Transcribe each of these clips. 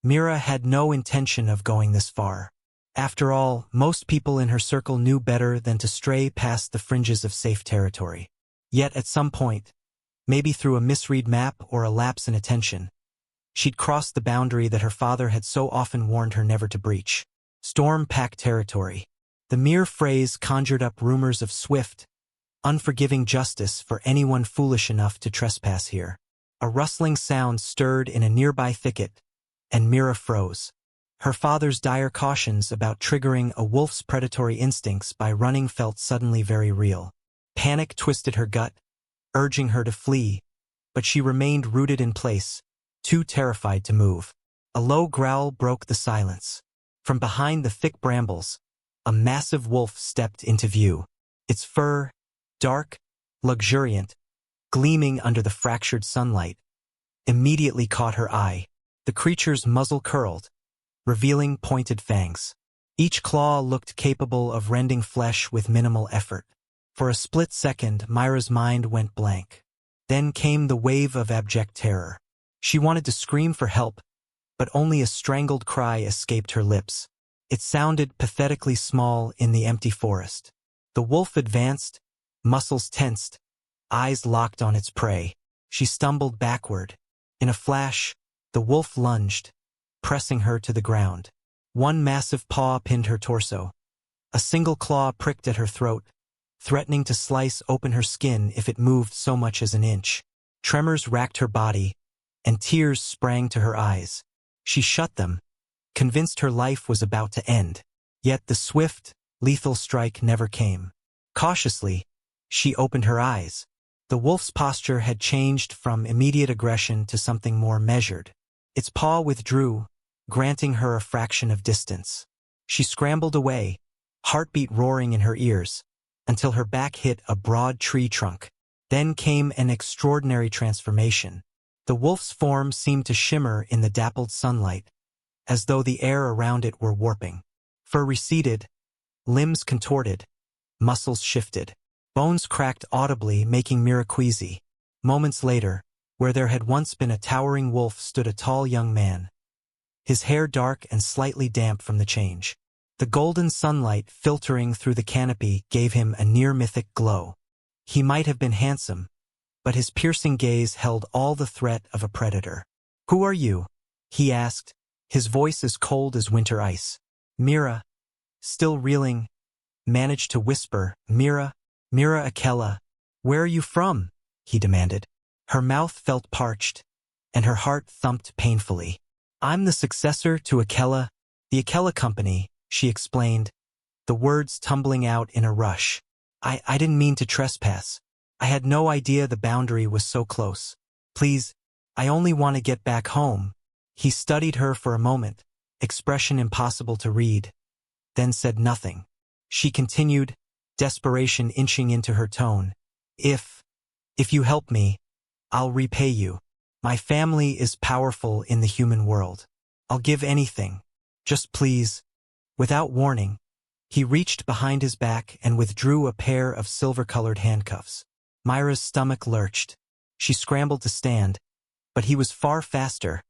Mira had no intention of going this far. After all, most people in her circle knew better than to stray past the fringes of safe territory. Yet at some point, maybe through a misread map or a lapse in attention, she'd crossed the boundary that her father had so often warned her never to breach. Storm Pack territory. The mere phrase conjured up rumors of swift, unforgiving justice for anyone foolish enough to trespass here. A rustling sound stirred in a nearby thicket, and Mira froze. Her father's dire cautions about triggering a wolf's predatory instincts by running felt suddenly very real. Panic twisted her gut, urging her to flee, but she remained rooted in place, too terrified to move. A low growl broke the silence. From behind the thick brambles, a massive wolf stepped into view. Its fur, dark, luxuriant, gleaming under the fractured sunlight, immediately caught her eye. The creature's muzzle curled, revealing pointed fangs. Each claw looked capable of rending flesh with minimal effort. For a split second, Myra's mind went blank. Then came the wave of abject terror. She wanted to scream for help, but only a strangled cry escaped her lips. It sounded pathetically small in the empty forest. The wolf advanced, muscles tensed, eyes locked on its prey. She stumbled backward. In a flash, the wolf lunged, pressing her to the ground. One massive paw pinned her torso. A single claw pricked at her throat, threatening to slice open her skin if it moved so much as an inch. Tremors racked her body, and tears sprang to her eyes. She shut them, convinced her life was about to end. Yet the swift, lethal strike never came. Cautiously, she opened her eyes. The wolf's posture had changed from immediate aggression to something more measured. Its paw withdrew, granting her a fraction of distance. She scrambled away, heartbeat roaring in her ears, until her back hit a broad tree trunk. Then came an extraordinary transformation. The wolf's form seemed to shimmer in the dappled sunlight, as though the air around it were warping. Fur receded, limbs contorted, muscles shifted. Bones cracked audibly, making Mira queasy. Moments later, where there had once been a towering wolf stood a tall young man, his hair dark and slightly damp from the change. The golden sunlight filtering through the canopy gave him a near-mythic glow. He might have been handsome, but his piercing gaze held all the threat of a predator. "Who are you?" he asked, his voice as cold as winter ice. Mira, still reeling, managed to whisper, Mira Akella, where are you from?" he demanded. Her mouth felt parched, and her heart thumped painfully. "I'm the successor to Akella, the Akella Company," she explained, the words tumbling out in a rush. I didn't mean to trespass. I had no idea the boundary was so close. Please, I only want to get back home." He studied her for a moment, expression impossible to read, then said nothing. She continued, desperation inching into her tone. If you help me, I'll repay you. My family is powerful in the human world. I'll give anything. Just please." Without warning, he reached behind his back and withdrew a pair of silver-colored handcuffs. Myra's stomach lurched. She scrambled to stand, but he was far faster,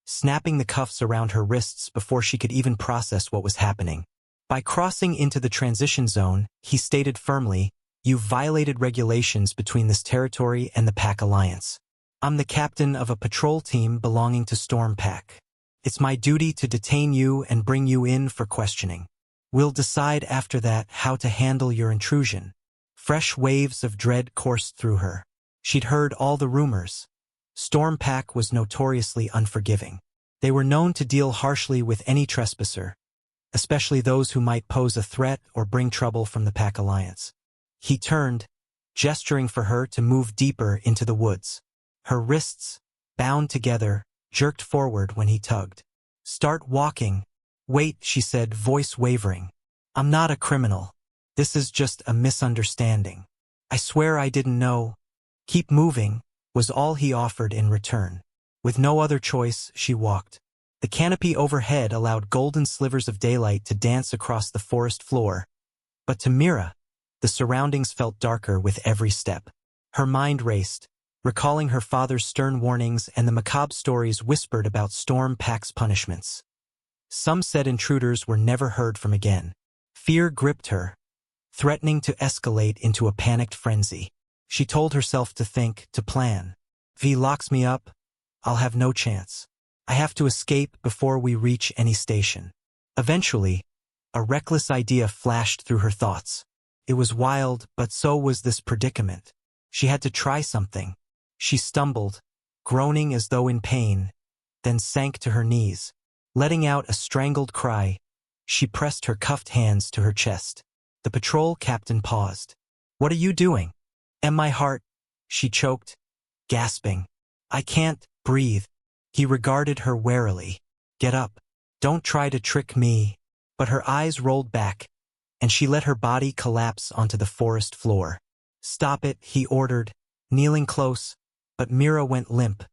snapping the cuffs around her wrists before she could even process what was happening. By crossing into the transition zone, he stated firmly, "You've violated regulations between this territory and the Pack Alliance. I'm the captain of a patrol team belonging to Storm Pack. It's my duty to detain you and bring you in for questioning. We'll decide after that how to handle your intrusion." Fresh waves of dread coursed through her. She'd heard all the rumors. Storm Pack was notoriously unforgiving. They were known to deal harshly with any trespasser, especially those who might pose a threat or bring trouble from the Pack Alliance. He turned, gesturing for her to move deeper into the woods. Her wrists, bound together, jerked forward when he tugged. "Start walking." "Wait," she said, voice wavering. "I'm not a criminal. This is just a misunderstanding. I swear I didn't know." "Keep moving," was all he offered in return. With no other choice, she walked. The canopy overhead allowed golden slivers of daylight to dance across the forest floor, but to Mira, the surroundings felt darker with every step. Her mind raced, recalling her father's stern warnings and the macabre stories whispered about Storm Pack's punishments. Some said intruders were never heard from again. Fear gripped her, threatening to escalate into a panicked frenzy. She told herself to think, to plan. If he locks me up, I'll have no chance. I have to escape before we reach any station. Eventually, a reckless idea flashed through her thoughts. It was wild, but so was this predicament. She had to try something. She stumbled, groaning as though in pain, then sank to her knees. Letting out a strangled cry, she pressed her cuffed hands to her chest. The patrol captain paused. "What are you doing?" "My heart," she choked, gasping. "I can't breathe." He regarded her warily. "Get up. Don't try to trick me." But her eyes rolled back, and she let her body collapse onto the forest floor. "Stop it," he ordered, kneeling close, but Mira went limp,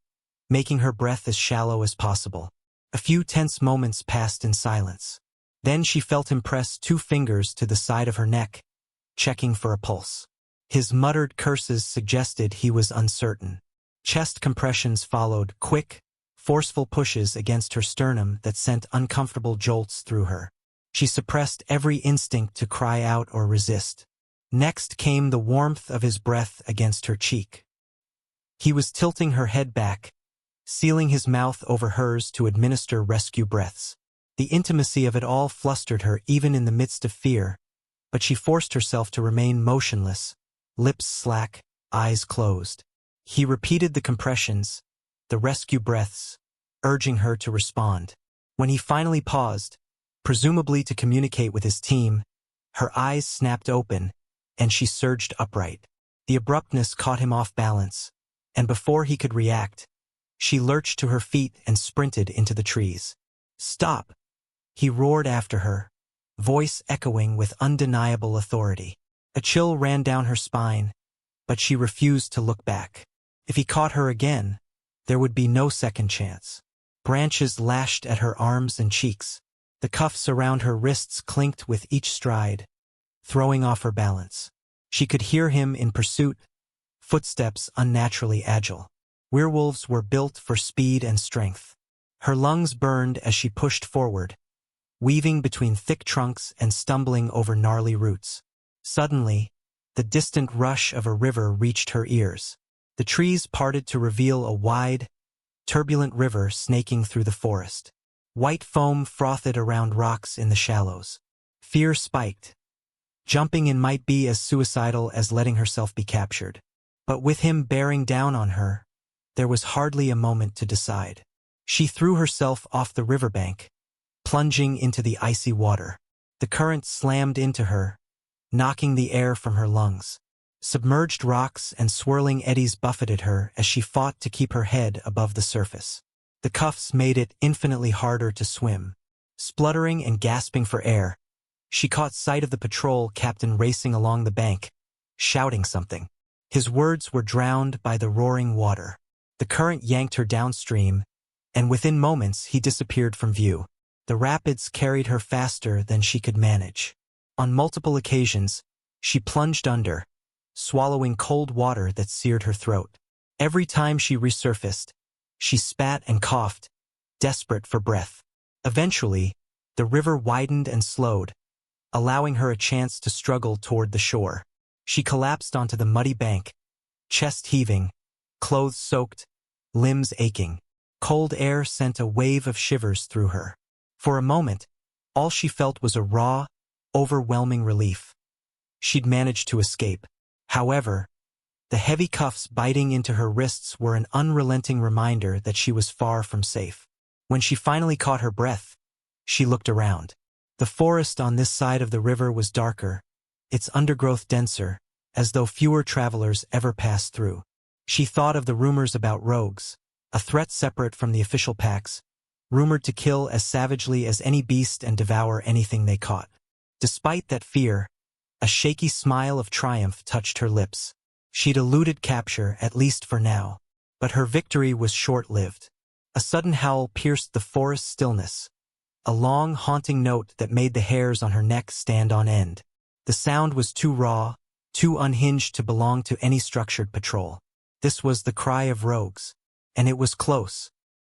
making her breath as shallow as possible. A few tense moments passed in silence. Then she felt him press 2 fingers to the side of her neck, checking for a pulse. His muttered curses suggested he was uncertain. Chest compressions followed, quick, forceful pushes against her sternum that sent uncomfortable jolts through her. She suppressed every instinct to cry out or resist. Next came the warmth of his breath against her cheek. He was tilting her head back, sealing his mouth over hers to administer rescue breaths. The intimacy of it all flustered her even in the midst of fear, but she forced herself to remain motionless, lips slack, eyes closed. He repeated the compressions, the rescue breaths, urging her to respond. When he finally paused, presumably to communicate with his team, her eyes snapped open, and she surged upright. The abruptness caught him off balance, and before he could react, she lurched to her feet and sprinted into the trees. "Stop!" he roared after her, voice echoing with undeniable authority. A chill ran down her spine, but she refused to look back. If he caught her again, there would be no second chance. Branches lashed at her arms and cheeks. The cuffs around her wrists clinked with each stride, throwing off her balance. She could hear him in pursuit, footsteps unnaturally agile. Werewolves were built for speed and strength. Her lungs burned as she pushed forward, weaving between thick trunks and stumbling over gnarly roots. Suddenly, the distant rush of a river reached her ears. The trees parted to reveal a wide, turbulent river snaking through the forest. White foam frothed around rocks in the shallows. Fear spiked. Jumping in might be as suicidal as letting herself be captured. But with him bearing down on her, there was hardly a moment to decide. She threw herself off the riverbank, plunging into the icy water. The current slammed into her, knocking the air from her lungs. Submerged rocks and swirling eddies buffeted her as she fought to keep her head above the surface. The cuffs made it infinitely harder to swim. Spluttering and gasping for air, she caught sight of the patrol captain racing along the bank, shouting something. His words were drowned by the roaring water. The current yanked her downstream, and within moments he disappeared from view. The rapids carried her faster than she could manage. On multiple occasions, she plunged under, swallowing cold water that seared her throat. Every time she resurfaced, she spat and coughed, desperate for breath. Eventually, the river widened and slowed, allowing her a chance to struggle toward the shore. She collapsed onto the muddy bank, chest heaving, clothes soaked, limbs aching. Cold air sent a wave of shivers through her. For a moment, all she felt was a raw, overwhelming relief. She'd managed to escape. However, the heavy cuffs biting into her wrists were an unrelenting reminder that she was far from safe. When she finally caught her breath, she looked around. The forest on this side of the river was darker, its undergrowth denser, as though fewer travelers ever passed through. She thought of the rumors about rogues, a threat separate from the official packs, rumored to kill as savagely as any beast and devour anything they caught. Despite that fear, a shaky smile of triumph touched her lips. She'd eluded capture, at least for now. But her victory was short-lived. A sudden howl pierced the forest stillness, a long, haunting note that made the hairs on her neck stand on end. The sound was too raw, too unhinged to belong to any structured patrol. This was the cry of rogues. And it was close.